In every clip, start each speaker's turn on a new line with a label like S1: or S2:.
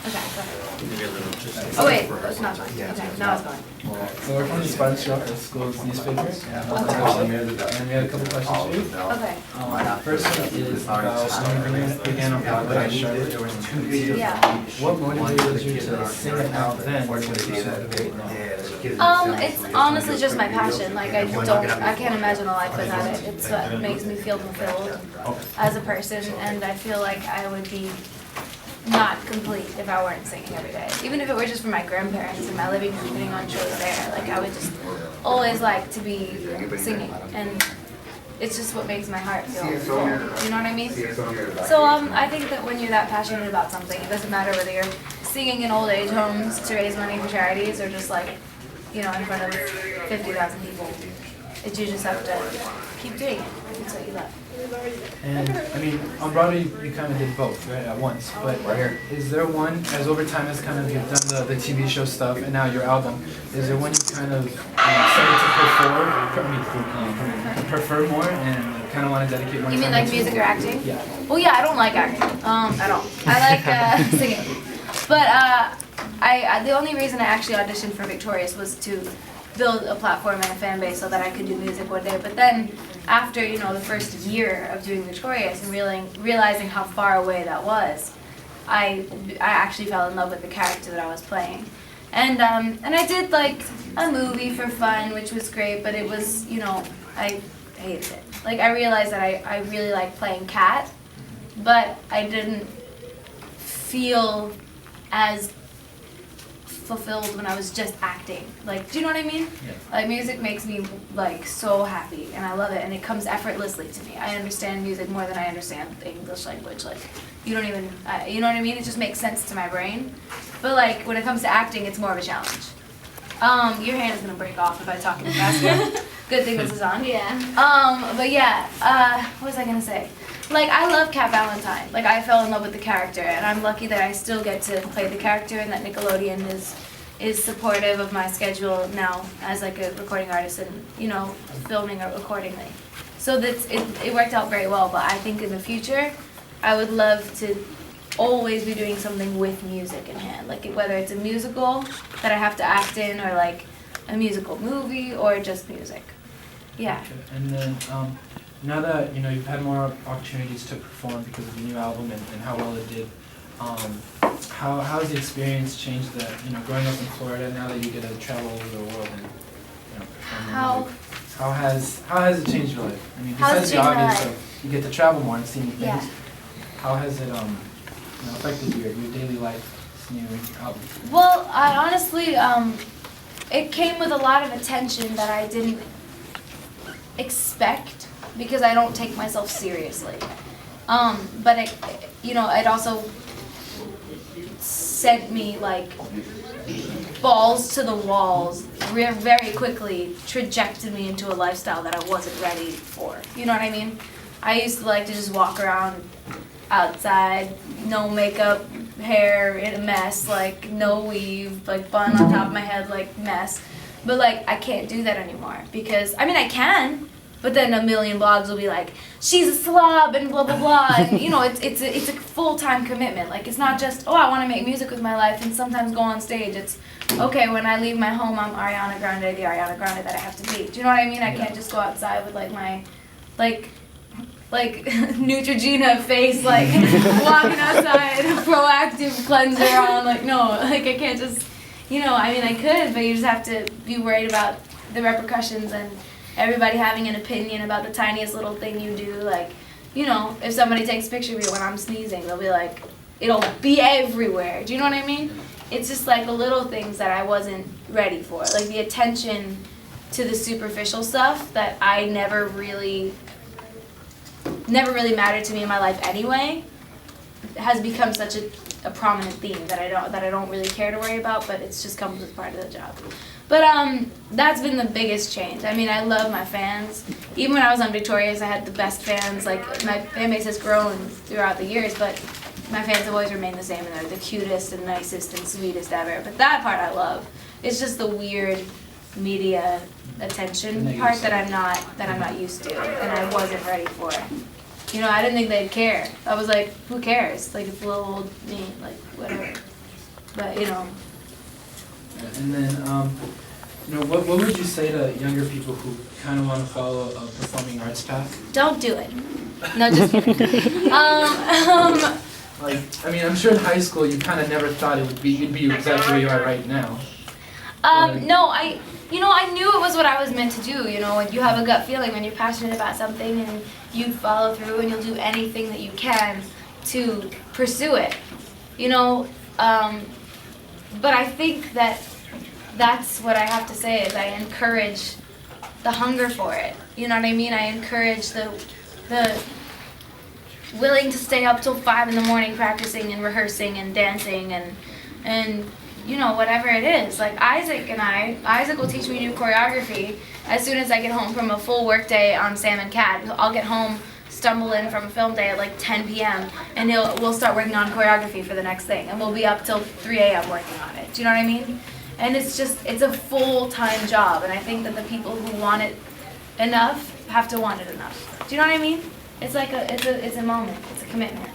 S1: Okay, go ahead.
S2: Maybe a little just.
S1: Oh wait, it's not going. Okay, now it's going.
S3: So we're from the Sponge Shop, our school's newspaper, and we had a couple questions for you.
S1: Okay.
S3: First one is about when you began on Broadway in Charlotte.
S1: Yeah.
S3: What motivated you to sing it out then or to motivate now?
S1: It's honestly just my passion. Like I can't imagine a life without it. It's what makes me feel fulfilled as a person, and I feel like I would be not complete if I weren't singing every day. Even if it were just for my grandparents in my living room putting on shows there. Like I would just always like to be singing, and it's just what makes my heart feel full. You know what I mean? So I think that when you're that passionate about something, it doesn't matter whether you're singing in old age homes to raise money for charities or just like, you know, in front of 50,000 people. You just have to keep doing it. It's what you love.
S3: And I mean, on Broadway you kind of did both, right, at once. But is there one, as over time as kind of you've done the TV show stuff and now your album, is there one you kind of started to prefer more and kind of want to dedicate more time?
S1: You mean like music or acting?
S3: Yeah.
S1: Well, yeah, I don't like acting at all. I like singing. But the only reason I actually auditioned for Victorious was to build a platform and a fan base so that I could do music one day. But then after, you know, the first year of doing Victorious and realizing how far away that was, I actually fell in love with the character that I was playing. And I did like a movie for fun, which was great, but it was, you know, I hated it. Like I realized that I really liked playing Kat, but I didn't feel as fulfilled when I was just acting. Like, do you know what I mean?
S3: Yeah.
S1: Like music makes me like so happy and I love it and it comes effortlessly to me. I understand music more than I understand the English language. Like you don't even, you know what I mean? It just makes sense to my brain. But like when it comes to acting, it's more of a challenge. Your hand is gonna break off if I talk too fast. Good thing this is on.
S4: Yeah.
S1: But yeah, what was I gonna say? Like, I love Cat Valentine. Like, I fell in love with the character, and I'm lucky that I still get to play the character and that Nickelodeon is supportive of my schedule now as, like, a recording artist and, you know, filming or accordingly. So it worked out very well, but I think in the future, I would love to always be doing something with music in hand. Like, whether it's a musical that I have to act in or, like, a musical movie or just music. Yeah.
S3: Okay. And then, now that you know you've had more opportunities to perform because of the new album and how well it did, how has the experience changed that, you know, growing up in Florida now that you get to travel over the world and, you know, perform? How has it changed your life? I mean, besides the obvious of you get to travel more and see new things,
S1: Yeah.
S3: how has it you know, affected your daily life, this new album?
S1: Well, I honestly, it came with a lot of attention that I didn't expect because I don't take myself seriously. But it, you know, it also sent me like balls to the walls very quickly, trajected me into a lifestyle that I wasn't ready for. You know what I mean? I used to like to just walk around outside, no makeup, hair in a mess, like no weave, like bun on top of my head, like mess. But like I can't do that anymore because, I mean I can, but then a million blogs will be like, she's a slob and blah blah blah. And you know, it's a full-time commitment. Like it's not just, oh I want to make music with my life and sometimes go on stage. It's, okay, when I leave my home I'm Ariana Grande, the Ariana Grande that I have to be. Do you know what I mean? I can't just go outside with like my, like Neutrogena face, like walking outside, Proactive cleanser on, like no, like I can't just, you know, I mean I could, but you just have to be worried about the repercussions and everybody having an opinion about the tiniest little thing you do. Like, you know, if somebody takes a picture of me when I'm sneezing, they'll be like, it'll be everywhere. Do you know what I mean? It's just like the little things that I wasn't ready for. Like the attention to the superficial stuff that I never really mattered to me in my life anyway, has become such a prominent theme that I don't really care to worry about, but it's just comes as part of the job. But that's been the biggest change. I mean, I love my fans. Even when I was on Victorious, I had the best fans. Like, my fan base has grown throughout the years, but my fans have always remained the same, and they're the cutest and nicest and sweetest ever. But that part I love. It's just the weird media attention part that I'm not used to, and I wasn't ready for. You know, I didn't think they'd care. I was like, who cares? Like, it's little old me, like, whatever. But you know.
S3: And then, you know, what would you say to younger people who kind of want to follow a performing arts path?
S1: Don't do it. No, just kidding.
S3: Like, I mean, I'm sure in high school you kind of never thought you'd be exactly where you are right now.
S1: No, I knew it was what I was meant to do, you know, and you have a gut feeling when you're passionate about something and you follow through and you'll do anything that you can to pursue it, you know. But I think that's what I have to say is I encourage the hunger for it. You know what I mean? I encourage the willing to stay up till 5 in the morning practicing and rehearsing and dancing and you know, whatever it is. Like Isaac will teach me new choreography as soon as I get home from a full work day on Sam and Cat. I'll get home, stumble in from a film day at like 10 p.m. and we'll start working on choreography for the next thing, and we'll be up till 3 a.m. working on it. Do you know what I mean? And it's a full-time job, and I think that the people who want it enough have to want it enough. Do you know what I mean? It's like it's a moment, it's a commitment.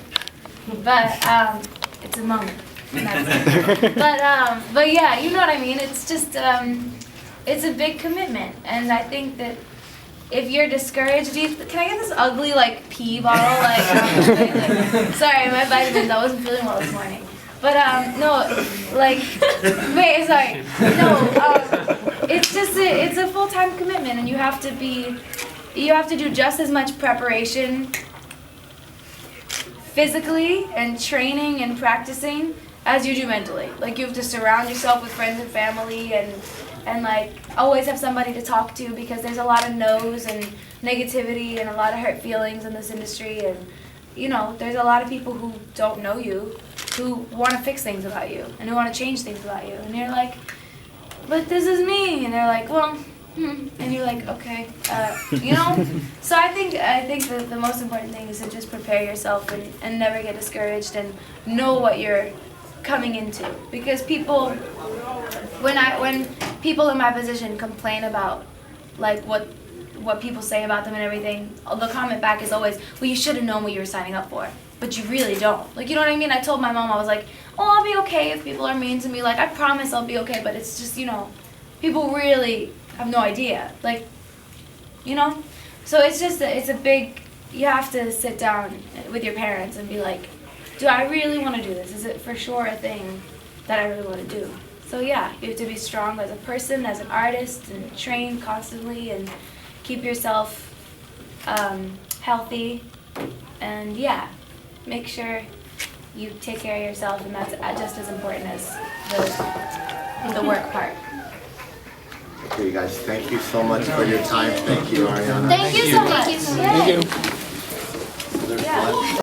S1: But it's a moment. And that's it. But yeah, you know what I mean? It's just it's a big commitment, and I think that if you're discouraged, can I get this ugly like pee bottle? Like, sorry, my vitamins. I wasn't feeling well this morning. But no, like, wait, sorry. No, it's a full-time commitment, and you have to do just as much preparation physically and training and practicing as you do mentally. Like, you have to surround yourself with friends and family and like always have somebody to talk to, because there's a lot of no's and negativity and a lot of hurt feelings in this industry, and you know, there's a lot of people who don't know you, who want to fix things about you and who want to change things about you, and you're like, but this is me, and they're like, well, and you're like, okay, you know. So I think that the most important thing is to just prepare yourself and never get discouraged and know what you're coming into, because people, when people in my position complain about like what people say about them and everything, the comment back is always, well, you should have known what you were signing up for, but you really don't. Like, you know what I mean? I told my mom, I was like, oh, I'll be okay if people are mean to me, like, I promise I'll be okay, but it's just, you know, people really have no idea, like, you know. So it's just it's a big, you have to sit down with your parents and be like, do I really want to do this? Is it for sure a thing that I really want to do? So yeah, you have to be strong as a person, as an artist, and train constantly and keep yourself healthy, and yeah, make sure you take care of yourself, and that's just as important as the work part.
S2: Okay, guys, thank you so much for your time. Thank you, Ariana.
S1: Thank you so much.
S4: Thank you.